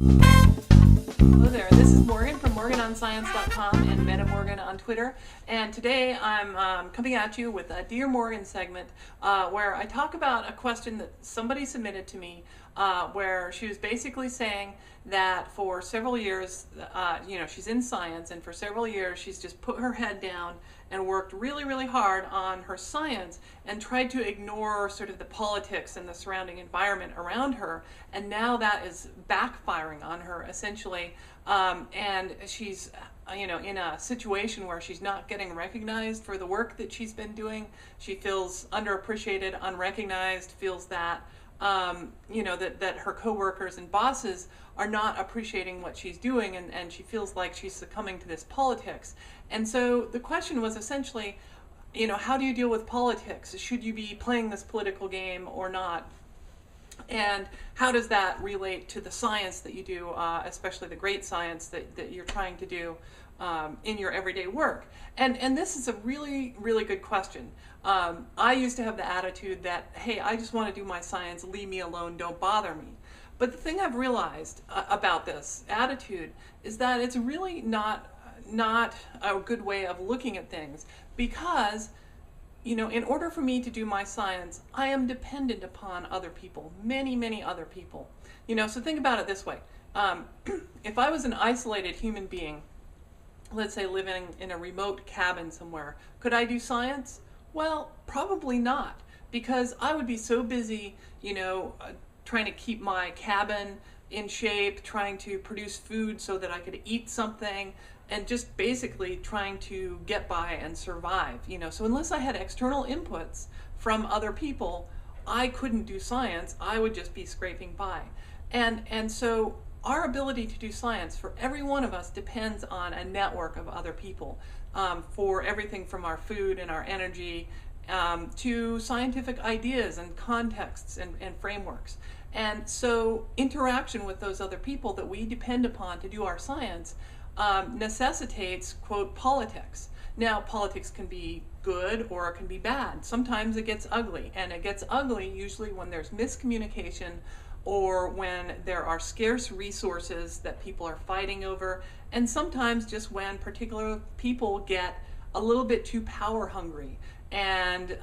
Hello there, this is Morgan from MorganOnScience.com and MetaMorgan on Twitter, and today I'm coming at you with a Dear Morgan segment where I talk about a question that somebody submitted to me where she was basically saying that for several years, she's in science, and for several years she's just put her head down and worked really, really hard on her science and tried to ignore sort of the politics and the surrounding environment around her, and now that is backfiring on her essentially, and she's in a situation where she's not getting recognized for the work that she's been doing. She feels underappreciated, unrecognized, feels that that her coworkers and bosses are not appreciating what she's doing, and she feels like she's succumbing to this politics. And so the question was essentially, how do you deal with politics? Should you be playing this political game or not? And how does that relate to the science that you do, especially the great science that you're trying to do in your everyday work? And this is a really, really good question. I used to have the attitude that, hey, I just want to do my science, leave me alone, don't bother me. But the thing I've realized about this attitude is that it's really not a good way of looking at things, because in order for me to do my science, I am dependent upon other people, many, many other people. So think about it this way. If I was an isolated human being, let's say living in a remote cabin somewhere, could I do science? Well, probably not, because I would be so busy, trying to keep my cabin in shape, trying to produce food so that I could eat something, and just basically trying to get by and survive. So unless I had external inputs from other people, I couldn't do science. I would just be scraping by. And so our ability to do science for every one of us depends on a network of other people, for everything from our food and our energy to scientific ideas and contexts and frameworks. And so interaction with those other people that we depend upon to do our science necessitates, quote, politics. Now, politics can be good or it can be bad. Sometimes it gets ugly, and it gets ugly usually when there's miscommunication or when there are scarce resources that people are fighting over, and sometimes just when particular people get a little bit too power hungry, and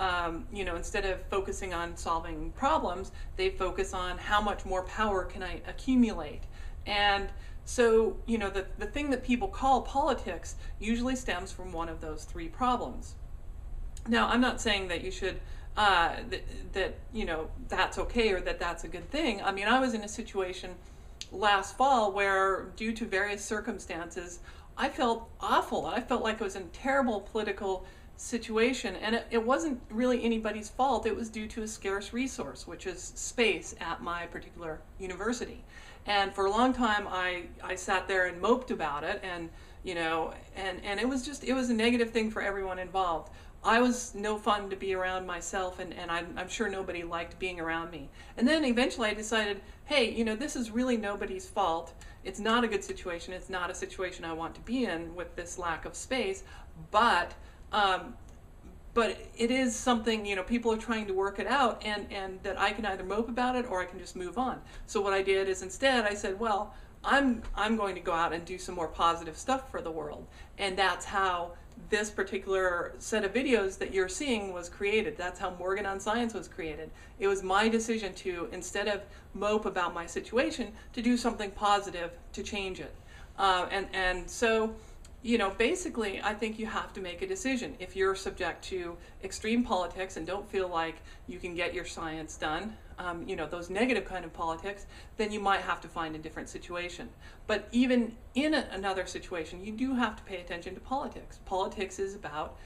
instead of focusing on solving problems, they focus on how much more power can I accumulate. And so the thing that people call politics usually stems from one of those three problems. Now, I'm not saying that you should that's okay or that that's a good thing. I mean, I was in a situation last fall where, due to various circumstances, I felt awful. I felt like I was in a terrible political situation, and it wasn't really anybody's fault. It was due to a scarce resource, which is space at my particular university. And for a long time I sat there and moped about it, and and it was a negative thing for everyone involved. I was no fun to be around myself, and I'm sure nobody liked being around me. And then eventually I decided, hey, this is really nobody's fault. It's not a good situation. It's not a situation I want to be in with this lack of space, but it is something, people are trying to work it out, and that I can either mope about it or I can just move on. So what I did is, instead I said, well, I'm going to go out and do some more positive stuff for the world. And that's how this particular set of videos that you're seeing was created. That's how Morgan on Science was created. It was my decision to, instead of mope about my situation, to do something positive to change it. And so, basically, I think you have to make a decision. If you're subject to extreme politics and don't feel like you can get your science done, those negative kind of politics, then you might have to find a different situation. But even in another situation, you do have to pay attention to politics. Politics is about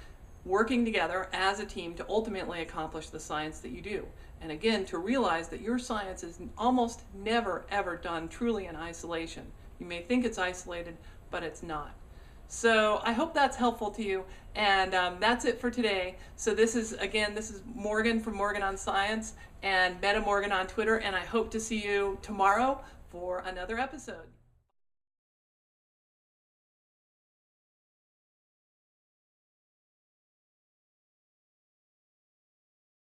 working together as a team to ultimately accomplish the science that you do. And again, to realize that your science is almost never, ever done truly in isolation. You may think it's isolated, but it's not. So I hope that's helpful to you, and that's it for today. So this is Morgan from Morgan on Science and MetaMorgan on Twitter, and I hope to see you tomorrow for another episode.